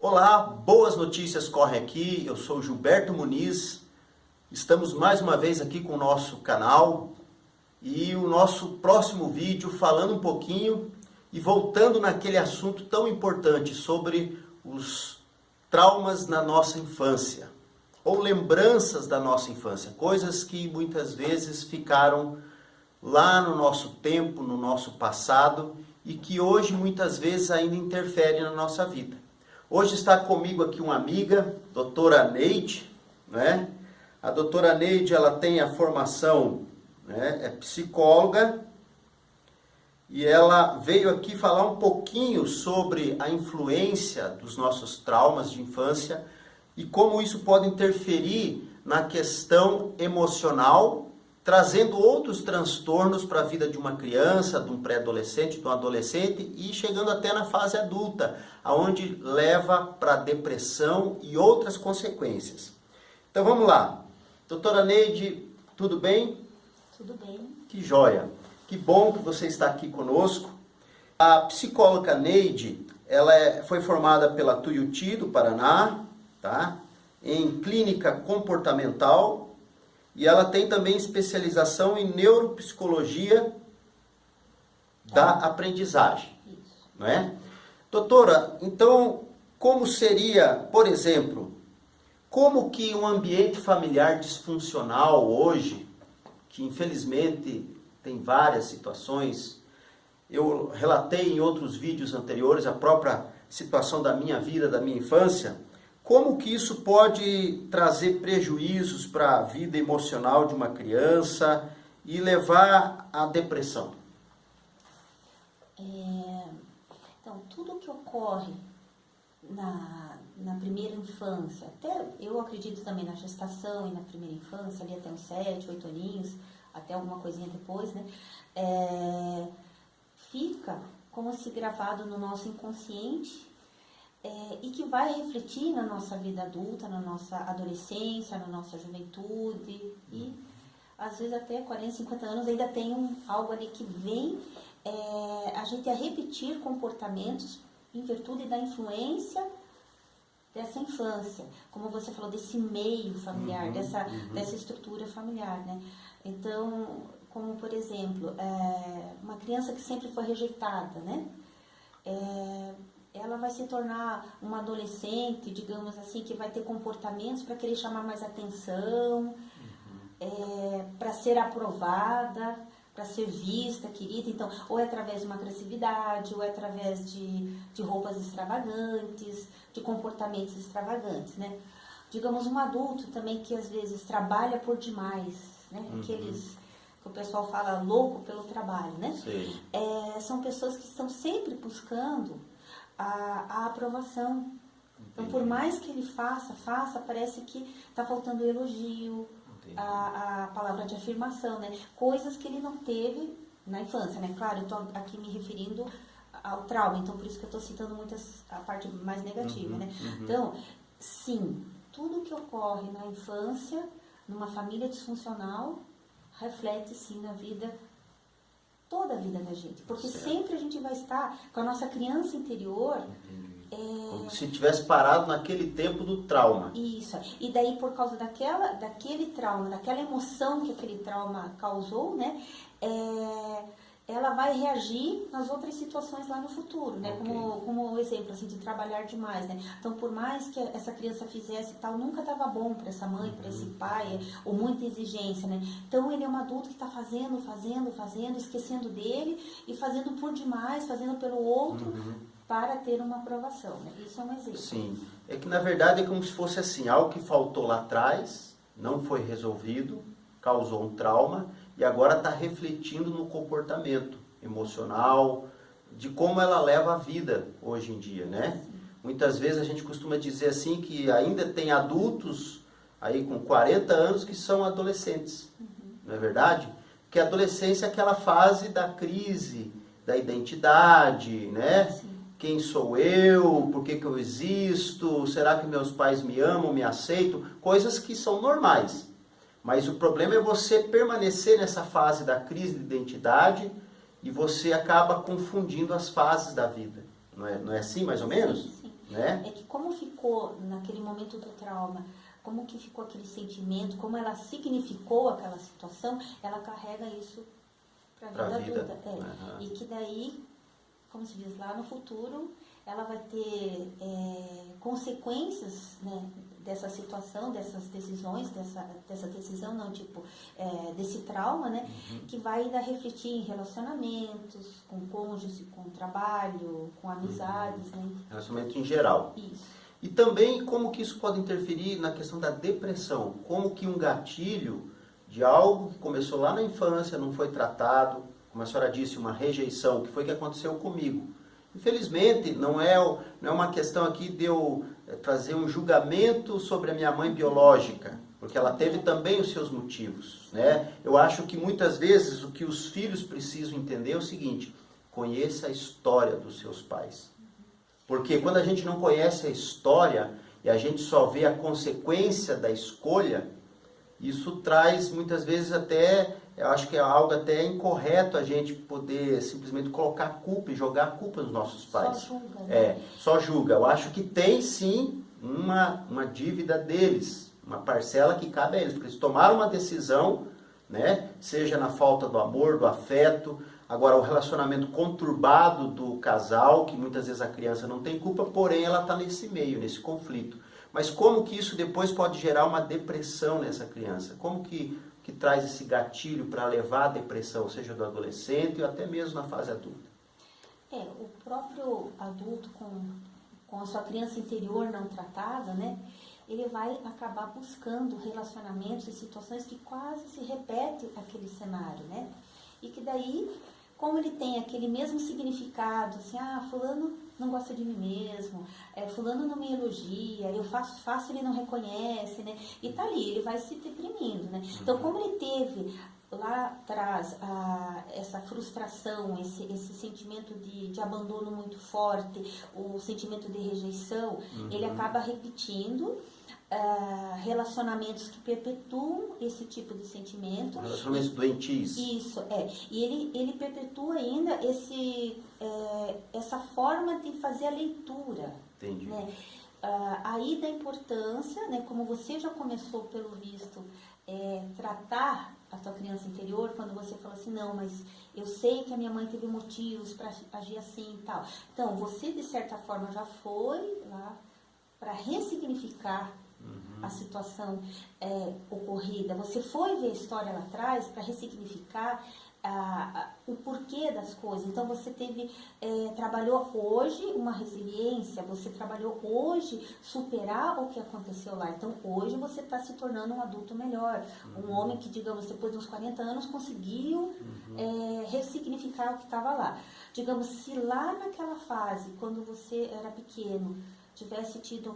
Olá, boas notícias correm aqui, eu sou Gilberto Muniz, estamos mais uma vez aqui com o nosso canal e o nosso próximo vídeo falando um pouquinho e voltando naquele assunto tão importante sobre os traumas na nossa infância ou lembranças da nossa infância, coisas que muitas vezes ficaram lá no nosso tempo, no nosso passado e que hoje muitas vezes ainda interferem na nossa vida. Hoje está comigo aqui uma amiga, doutora Neide, né? A doutora Neide, ela tem a formação, né? É psicóloga, e ela veio aqui falar um pouquinho sobre a influência dos nossos traumas de infância e como isso pode interferir na questão emocional, trazendo outros transtornos para a vida de uma criança, de um pré-adolescente, de um adolescente e chegando até na fase adulta, aonde leva para depressão e outras consequências. Então vamos lá. Doutora Neide, tudo bem? Tudo bem. Que joia. Que bom que você está aqui conosco. A psicóloga Neide, ela foi formada pela Tuiuti do Paraná, tá? Em clínica comportamental. E ela tem também especialização em neuropsicologia da aprendizagem, não é? Doutora, então, como seria, por exemplo, como que um ambiente familiar disfuncional hoje, que infelizmente tem várias situações, eu relatei em outros vídeos anteriores a própria situação da minha vida, da minha infância, como que isso pode trazer prejuízos para a vida emocional de uma criança e levar à depressão? Então, tudo que ocorre na primeira infância, até eu acredito também na gestação e na primeira infância, ali até uns 7, 8 aninhos, até alguma coisinha depois, né? Fica como se gravado no nosso inconsciente, e que vai refletir na nossa vida adulta, na nossa adolescência, na nossa juventude e às vezes até 40, 50 anos ainda tem algo ali que vem a gente a repetir comportamentos em virtude da influência dessa infância, como você falou, desse meio familiar, dessa estrutura familiar, né? Então, como por exemplo, uma criança que sempre foi rejeitada, né? Ela vai se tornar uma adolescente, digamos assim, que vai ter comportamentos para querer chamar mais atenção, para ser aprovada, para ser vista, querida. Então, ou é através de uma agressividade, ou é através de roupas extravagantes, de comportamentos extravagantes, né? Digamos, um adulto também que às vezes trabalha por demais, né? Aqueles que o pessoal fala louco pelo trabalho, né? São pessoas que estão sempre buscando a aprovação. Então, por mais que ele faça, parece que está faltando elogio, a palavra de afirmação, né? Coisas que ele não teve na infância, né? Claro, eu estou aqui me referindo ao trauma, então por isso que eu estou citando a parte mais negativa, né? Então, sim, tudo que ocorre na infância, numa família disfuncional, reflete sim na vida, toda a vida da gente, porque sempre a gente vai estar com a nossa criança interior. Como se tivesse parado naquele tempo do trauma. Isso, e daí por causa daquele trauma, daquela emoção que aquele trauma causou, né, ela vai reagir nas outras situações lá no futuro, né, como exemplo, assim, de trabalhar demais, né. Então, por mais que essa criança fizesse tal, nunca estava bom para essa mãe, para esse pai, ou muita exigência, né. Então, ele é um adulto que está fazendo, esquecendo dele e fazendo por demais, fazendo pelo outro, para ter uma aprovação, né? Isso é um exemplo. Sim, é que na verdade é como se fosse assim, algo que faltou lá atrás, não foi resolvido, causou um trauma e agora está refletindo no comportamento emocional, de como ela leva a vida hoje em dia, né? Sim. Muitas vezes a gente costuma dizer assim que ainda tem adultos aí com 40 anos que são adolescentes, não é verdade? Porque a adolescência é aquela fase da crise, da identidade, né? Sim. Quem sou eu? Por que eu existo? Será que meus pais me amam, me aceitam? Coisas que são normais. Mas o problema é você permanecer nessa fase da crise de identidade e você acaba confundindo as fases da vida. Não é assim, mais ou menos? Sim. né? É que como ficou naquele momento do trauma, como que ficou aquele sentimento, como ela significou aquela situação, ela carrega isso para a vida adulta. E que daí, como se diz, lá no futuro, ela vai ter consequências, né, dessa situação, dessas decisões, dessa decisão, não, tipo, desse trauma, né, que vai ainda refletir em relacionamentos, com cônjuge, com trabalho, com amizades, né. Relacionamento em geral. Isso. E também como que isso pode interferir na questão da depressão, como que um gatilho de algo que começou lá na infância, não foi tratado, como a senhora disse, uma rejeição, que foi o que aconteceu comigo. Infelizmente, não é uma questão aqui de eu trazer um julgamento sobre a minha mãe biológica, porque ela teve também os seus motivos, né? Eu acho que muitas vezes o que os filhos precisam entender é o seguinte: conheça a história dos seus pais. Porque quando a gente não conhece a história e a gente só vê a consequência da escolha, isso traz muitas vezes até, eu acho que é algo até incorreto a gente poder simplesmente colocar culpa e jogar a culpa nos nossos pais. Só julga, né? Só julga. Eu acho que tem sim uma dívida deles, uma parcela que cabe a eles, porque eles tomaram uma decisão, né? Seja na falta do amor, do afeto, agora o relacionamento conturbado do casal, que muitas vezes a criança não tem culpa, porém ela está nesse meio, nesse conflito. Mas como que isso depois pode gerar uma depressão nessa criança? Como que traz esse gatilho para levar à depressão, seja do adolescente ou até mesmo na fase adulta? O próprio adulto com a sua criança interior não tratada, né? Ele vai acabar buscando relacionamentos e situações que quase se repetem aquele cenário, né? E que daí, como ele tem aquele mesmo significado, assim, fulano não gosta de mim mesmo, fulano não me elogia, eu faço, ele não reconhece, né? E tá ali, ele vai se deprimindo, né? Então, como ele teve lá atrás essa frustração, esse sentimento de abandono muito forte, o sentimento de rejeição, ele acaba repetindo relacionamentos que perpetuam esse tipo de sentimento. Relacionamentos doentios. Isso, E ele perpetua ainda essa forma de fazer a leitura. Entendi. Né? Aí da importância, né, como você já começou, pelo visto, tratar a tua criança interior, quando você fala assim, não, mas eu sei que a minha mãe teve motivos para agir assim e tal. Então, você, de certa forma, já foi lá para ressignificar a situação ocorrida. Você foi ver a história lá atrás para ressignificar o porquê das coisas. Então, você trabalhou hoje uma resiliência, você trabalhou hoje superar o que aconteceu lá. Então, hoje você está se tornando um adulto melhor. Um homem que, digamos, depois dos 40 anos, conseguiu ressignificar o que estava lá. Digamos, se lá naquela fase, quando você era pequeno, tivesse tido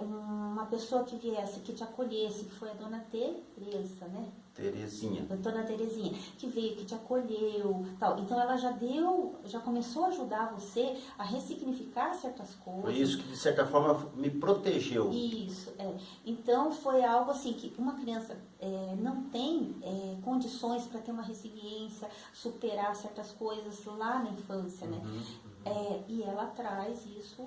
uma pessoa que viesse, que te acolhesse, que foi a dona Teresa, né? Terezinha. A dona Terezinha, que veio, que te acolheu, tal. Então ela já começou a ajudar você a ressignificar certas coisas. Foi isso que, de certa forma, me protegeu. Isso, Então foi algo assim que uma criança não tem condições para ter uma resiliência, superar certas coisas lá na infância, né? E ela traz isso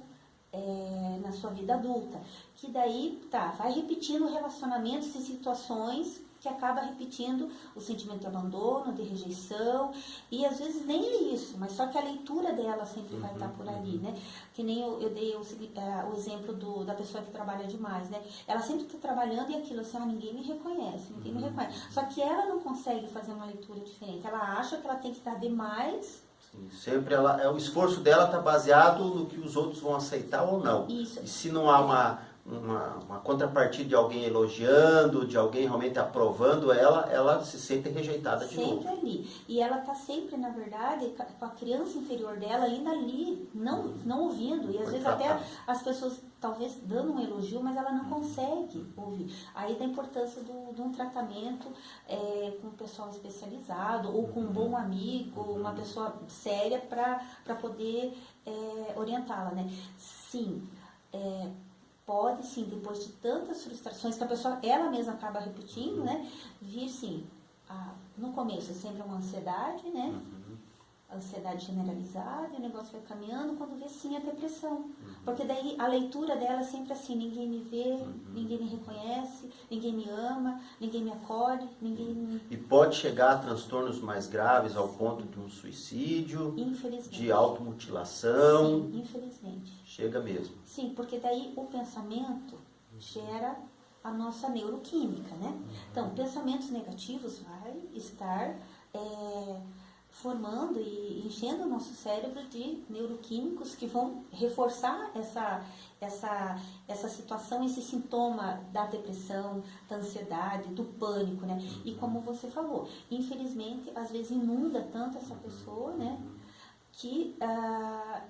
na sua vida adulta, que daí vai repetindo relacionamentos e situações que acaba repetindo o sentimento de abandono, de rejeição, e às vezes nem é isso, mas só que a leitura dela sempre vai estar por ali, né? Que nem eu dei o exemplo da pessoa que trabalha demais, né? Ela sempre está trabalhando e aquilo assim, ninguém me reconhece, ninguém me reconhece. Só que ela não consegue fazer uma leitura diferente, ela acha que ela tem que dar demais. Sim, sempre o esforço dela está baseado no que os outros vão aceitar ou não. Isso. E se não há uma contrapartida de alguém elogiando, de alguém realmente aprovando ela se sente rejeitada de novo. Sempre ali. E ela está sempre, na verdade, com a criança interior dela ainda ali, não ouvindo. E às vezes até as pessoas talvez dando um elogio, mas ela não consegue ouvir. Aí da importância de um tratamento com um pessoal especializado, ou com um bom amigo, uma pessoa séria para poder orientá-la, né? Sim, pode sim, depois de tantas frustrações que a pessoa, ela mesma acaba repetindo, né? Vir sim, no começo é sempre uma ansiedade, né? ansiedade generalizada, e o negócio vai caminhando, quando vê sim a depressão. Porque daí a leitura dela é sempre assim, ninguém me vê, ninguém me reconhece, ninguém me ama, ninguém me acolhe, ninguém me... E pode chegar a transtornos mais graves ao ponto de um suicídio, Infelizmente. de automutilação. Sim, infelizmente. Chega mesmo. Sim, porque daí o pensamento gera a nossa neuroquímica, né? Então, pensamentos negativos vai estar formando e enchendo o nosso cérebro de neuroquímicos que vão reforçar essa situação, esse sintoma da depressão, da ansiedade, do pânico, né? E como você falou, infelizmente, às vezes inunda tanto essa pessoa, né? Que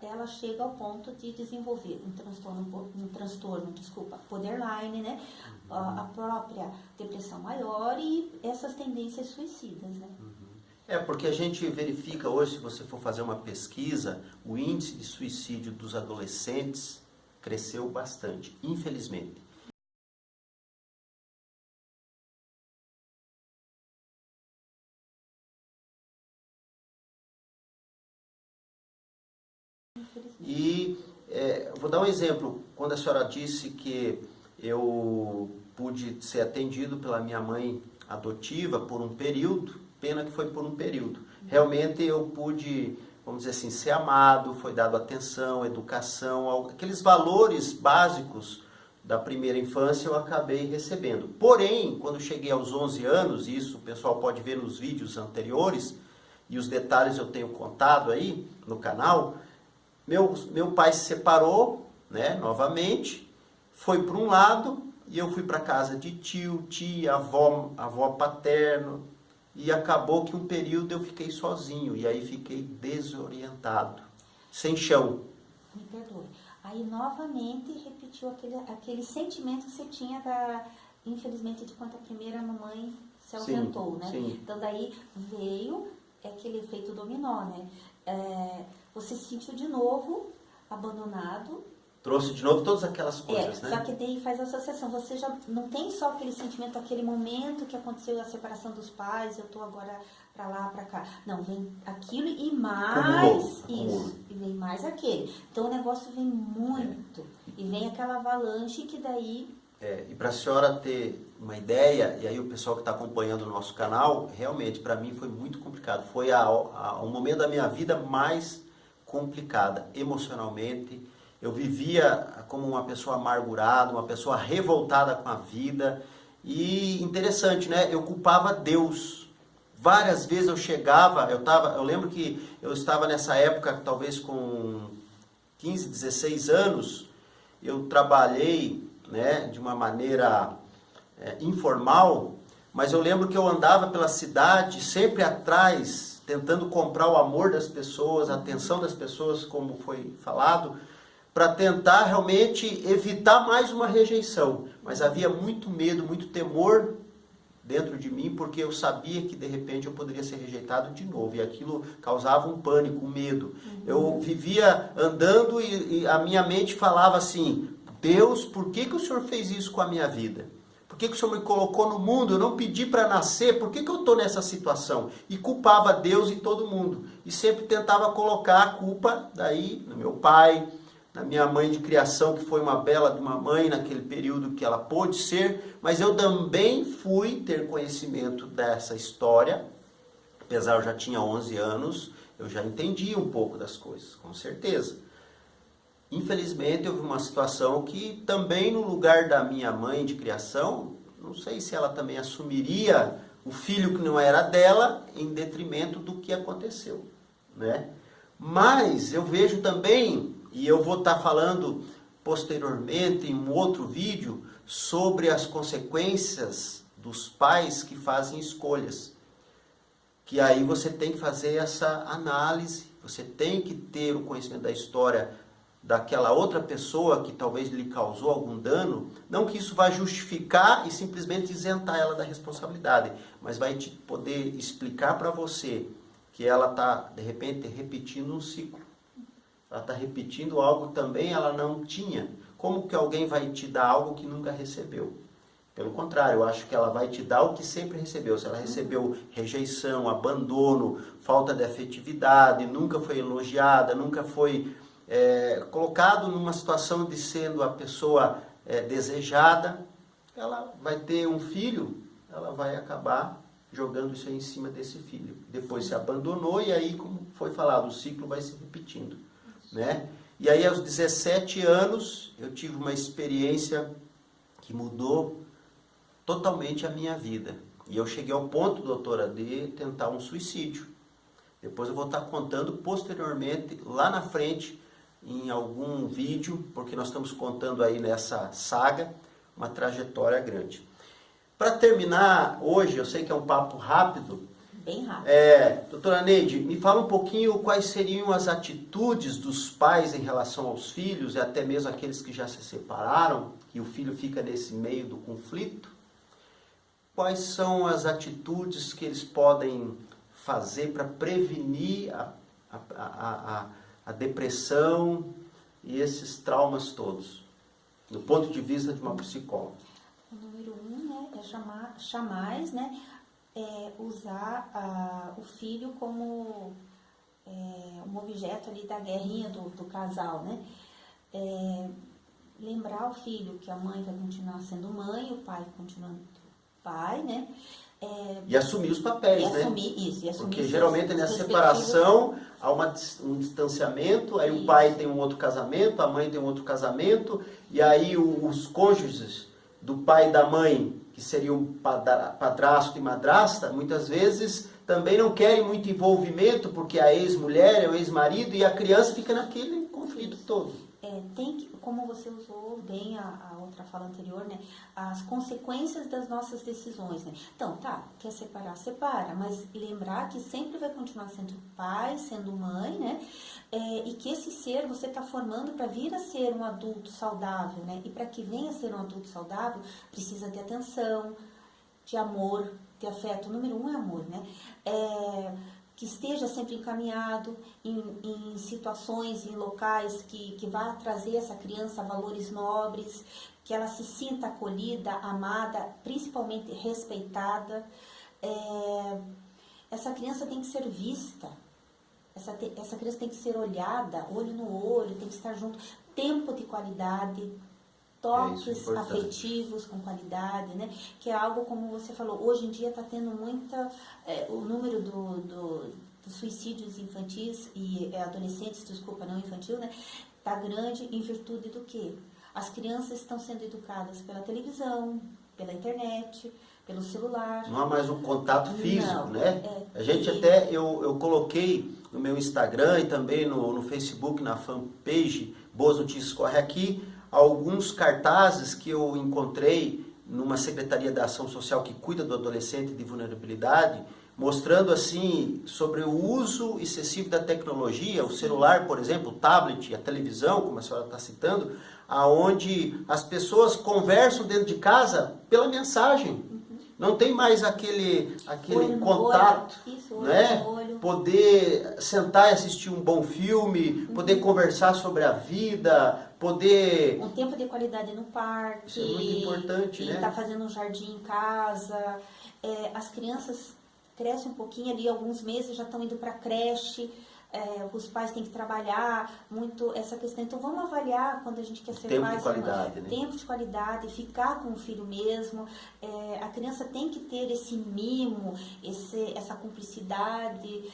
ela chega ao ponto de desenvolver um transtorno, borderline, né? A própria depressão maior e essas tendências suicidas, né? Porque a gente verifica hoje, se você for fazer uma pesquisa, o índice de suicídio dos adolescentes cresceu bastante, infelizmente. E vou dar um exemplo. Quando a senhora disse que eu pude ser atendido pela minha mãe adotiva por um período, pena que foi por um período. Realmente eu pude, vamos dizer assim, ser amado, foi dado atenção, educação, aqueles valores básicos da primeira infância eu acabei recebendo. Porém, quando cheguei aos 11 anos, isso o pessoal pode ver nos vídeos anteriores, e os detalhes eu tenho contado aí no canal, meu pai se separou, né, novamente, foi para um lado e eu fui para casa de tio, tia, avó paterno, e acabou que um período eu fiquei sozinho e aí fiquei desorientado, sem chão. Me perdoe. Aí novamente repetiu aquele sentimento que você tinha infelizmente, de quando a primeira mamãe se ausentou, né? Sim. Então daí veio aquele efeito dominó, né? Você se sentiu de novo abandonado. Trouxe de novo todas aquelas coisas, né? Só que daí faz a associação. Você já não tem só aquele sentimento, aquele momento que aconteceu a separação dos pais, eu tô agora pra lá, pra cá. Não, vem aquilo e mais isso. E vem mais aquele. Então o negócio vem muito. E vem aquela avalanche que daí... E para a senhora ter uma ideia, e aí o pessoal que está acompanhando o nosso canal, realmente para mim foi muito complicado. Foi o momento da minha vida mais complicada, emocionalmente. Eu vivia como uma pessoa amargurada, uma pessoa revoltada com a vida. E interessante, né? Eu culpava Deus. Várias vezes eu chegava, eu lembro que eu estava nessa época, talvez com 15, 16 anos, eu trabalhei, né, de uma maneira informal, mas eu lembro que eu andava pela cidade, sempre atrás, tentando comprar o amor das pessoas, a atenção das pessoas, como foi falado, para tentar realmente evitar mais uma rejeição. Mas havia muito medo, muito temor dentro de mim, porque eu sabia que de repente eu poderia ser rejeitado de novo, e aquilo causava um pânico, um medo. Eu vivia andando e a minha mente falava assim: Deus, por que o Senhor fez isso com a minha vida? Por que o Senhor me colocou no mundo? Eu não pedi para nascer, por que eu estou nessa situação? E culpava Deus e todo mundo. E sempre tentava colocar a culpa daí no meu pai, na minha mãe de criação, que foi uma bela de uma mãe naquele período que ela pôde ser, mas eu também fui ter conhecimento dessa história, apesar eu já tinha 11 anos, eu já entendia um pouco das coisas, com certeza. Infelizmente, houve uma situação que também no lugar da minha mãe de criação, não sei se ela também assumiria o filho que não era dela em detrimento do que aconteceu, né? Mas eu vejo também, e eu vou estar falando posteriormente em um outro vídeo, sobre as consequências dos pais que fazem escolhas. Que aí você tem que fazer essa análise, você tem que ter o conhecimento da história daquela outra pessoa que talvez lhe causou algum dano, não que isso vai justificar e simplesmente isentar ela da responsabilidade, mas vai te poder explicar para você que ela está, de repente, repetindo um ciclo. Ela está repetindo algo também ela não tinha. Como que alguém vai te dar algo que nunca recebeu? Pelo contrário, eu acho que ela vai te dar o que sempre recebeu. Se ela recebeu rejeição, abandono, falta de afetividade, nunca foi elogiada, nunca foi colocado numa situação de sendo a pessoa desejada, ela vai ter um filho, ela vai acabar jogando isso aí em cima desse filho. Depois se abandonou e aí, como foi falado, o ciclo vai se repetindo, né? E aí, aos 17 anos, eu tive uma experiência que mudou totalmente a minha vida. E eu cheguei ao ponto, doutora, de tentar um suicídio. Depois eu vou estar contando posteriormente, lá na frente, em algum vídeo, porque nós estamos contando aí nessa saga, uma trajetória grande. Para terminar hoje, eu sei que é um papo rápido. Bem rápido. Doutora Neide, me fala um pouquinho quais seriam as atitudes dos pais em relação aos filhos, e até mesmo aqueles que já se separaram, e o filho fica nesse meio do conflito. Quais são as atitudes que eles podem fazer para prevenir a depressão e esses traumas todos, do ponto de vista de uma psicóloga? O número 1, né, é jamais, né, usar o filho como um objeto ali da guerrinha do casal, né? Lembrar o filho que a mãe vai continuar sendo mãe, o pai continuando pai, né? E assumir os papéis, né? E assumir porque geralmente nessa respectivos... separação há um distanciamento, aí o pai tem um outro casamento, a mãe tem um outro casamento, e aí os cônjuges do pai e da mãe, que seriam padrasto e madrasta, muitas vezes também não querem muito envolvimento, porque a ex-mulher é o ex-marido, e a criança fica naquele conflito todo. Como você usou bem a outra fala anterior, né? As consequências das nossas decisões, né? Então, quer separar, separa, mas lembrar que sempre vai continuar sendo pai, sendo mãe, né? E que esse ser você está formando para vir a ser um adulto saudável, né? E para que venha a ser um adulto saudável, precisa de atenção, de amor, de afeto. O número 1 é amor, né? Que esteja sempre encaminhado em situações, em locais que vá trazer essa criança valores nobres, que ela se sinta acolhida, amada, principalmente respeitada. Essa criança tem que ser vista, essa criança tem que ser olhada, olho no olho, tem que estar junto, tempo de qualidade, toques afetivos com qualidade, né? Que é algo, como você falou, hoje em dia está tendo muita... o número dos suicídios infantis e adolescentes, desculpa, não infantil, né? Está grande em virtude do quê? As crianças estão sendo educadas pela televisão, pela internet, pelo celular. Não há mais um contato físico, não, né? A gente até, eu coloquei no meu Instagram e também no Facebook, na fanpage Boas Notícias Corre Aqui, alguns cartazes que eu encontrei numa Secretaria da Ação Social que cuida do adolescente de vulnerabilidade, mostrando assim sobre o uso excessivo da tecnologia, o celular, por exemplo, o tablet, a televisão, como a senhora está citando, aonde as pessoas conversam dentro de casa pela mensagem. Não tem mais aquele contato, né? Poder sentar e assistir um bom filme, poder conversar sobre a vida, poder... Um tempo de qualidade no parque. Isso é muito importante, né? Tá fazendo um jardim em casa. As crianças crescem um pouquinho ali, alguns meses já estão indo para creche. Os pais têm que trabalhar muito essa questão. Então, vamos avaliar quando a gente quer ser tempo pais. De qualidade, né? Tempo de qualidade, ficar com o filho mesmo. A criança tem que ter esse mimo, essa cumplicidade,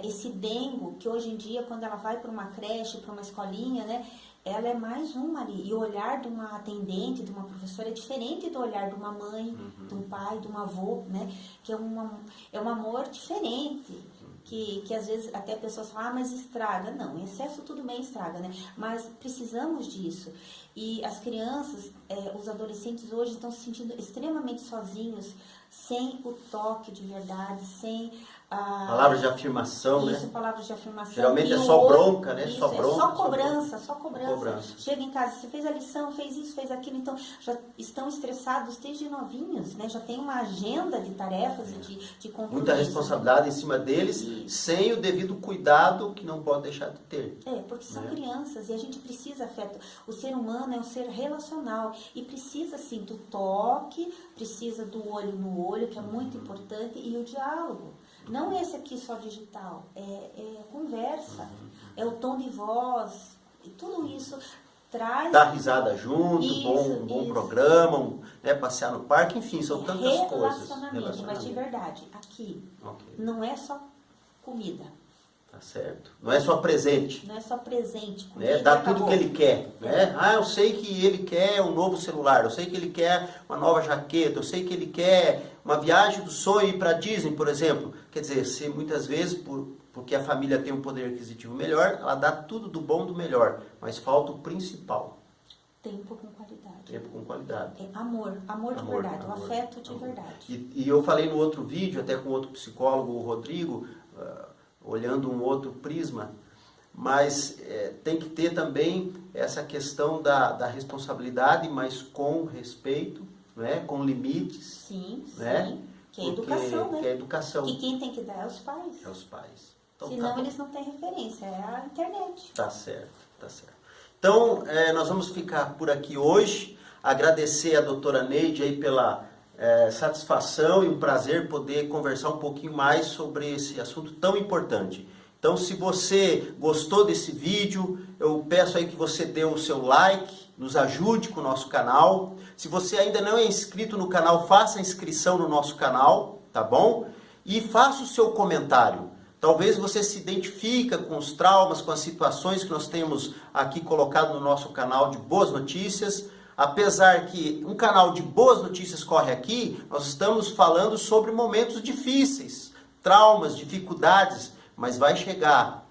esse dengo, que hoje em dia, quando ela vai para uma creche, para uma escolinha, né? Ela é mais uma ali. E o olhar de uma atendente, de uma professora, é diferente do olhar de uma mãe, de um pai, de um avô, né? Que é um amor diferente. Que às vezes até pessoas falam, mas estraga. Não, em excesso tudo bem estraga, né? Mas precisamos disso. E as crianças, os adolescentes hoje estão se sentindo extremamente sozinhos, sem o toque de verdade, sem Palavras de afirmação, isso, né? palavras de afirmação. Geralmente E é o só outro- bronca, né? Isso, Só bronca. só cobrança, só cobrança. Cobrança. Chega em casa, você fez a lição, fez isso, fez aquilo, então já estão estressados desde novinhos, né? Já tem uma agenda de tarefas e de compromissos. Muita responsabilidade em cima deles, sem o devido cuidado que não pode deixar de ter. Porque são Né? crianças e a gente precisa afeto. O ser humano é um ser relacional e precisa, sim, do toque, precisa do olho no olho, que é muito importante, e o diálogo. Não esse aqui só digital, é conversa, é o tom de voz, e tudo isso traz... Dar risada junto, Isso, um bom isso. programa, né, passear no parque, enfim, são tantas coisas. Relacionamento, mas de verdade, aqui Ok, não é só comida, tá certo. Não é só presente. não é só presente, Né? comida Dá e tudo acabou. que ele quer. Né? Ah, eu sei que ele quer um novo celular, eu sei que ele quer uma nova jaqueta, eu sei que ele quer uma viagem do sonho ir para Disney, por exemplo. Quer dizer, se muitas vezes, porque a família tem um poder aquisitivo melhor, ela dá tudo do bom do melhor, mas falta o principal, Tempo com qualidade. tempo com qualidade. É amor de Amor, verdade, o amor, afeto de amor. verdade. E eu falei no outro vídeo, até com outro psicólogo, o Rodrigo, olhando um outro prisma, mas tem que ter também essa questão da responsabilidade, mas com respeito, né, com limites. Sim, Né? sim. Que é Porque- educação, né? Que é educação. Que quem tem que dar é os pais. É os pais. Então, Senão tá bom. eles não têm referência, é a internet. Tá certo, tá certo. Então, nós vamos ficar por aqui hoje. Agradecer a doutora Neide aí pela satisfação e um prazer poder conversar um pouquinho mais sobre esse assunto tão importante. Então, se você gostou desse vídeo, eu peço aí que você dê o seu like, nos ajude com o nosso canal. Se você ainda não é inscrito no canal, faça a inscrição no nosso canal, tá bom? E faça o seu comentário. Talvez você se identifica com os traumas, com as situações que nós temos aqui colocado no nosso canal de Boas Notícias. Apesar que um canal de Boas Notícias corre aqui, nós estamos falando sobre momentos difíceis, traumas, dificuldades, mas vai chegar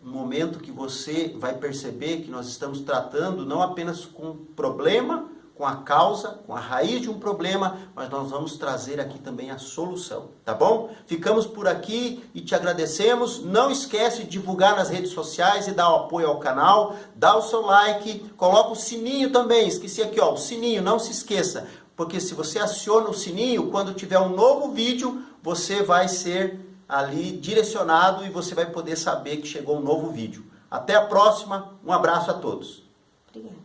um momento que você vai perceber que nós estamos tratando não apenas com o problema, com a causa, com a raiz de um problema, mas nós vamos trazer aqui também a solução, tá bom? Ficamos por aqui e te agradecemos. Não esquece de divulgar nas redes sociais e dar o apoio ao canal, dá o seu like, coloca o sininho também, esqueci aqui, ó, o sininho, não se esqueça, porque se você aciona o sininho, quando tiver um novo vídeo, você vai ser ali direcionado e você vai poder saber que chegou um novo vídeo. Até a próxima, um abraço a todos. Obrigada.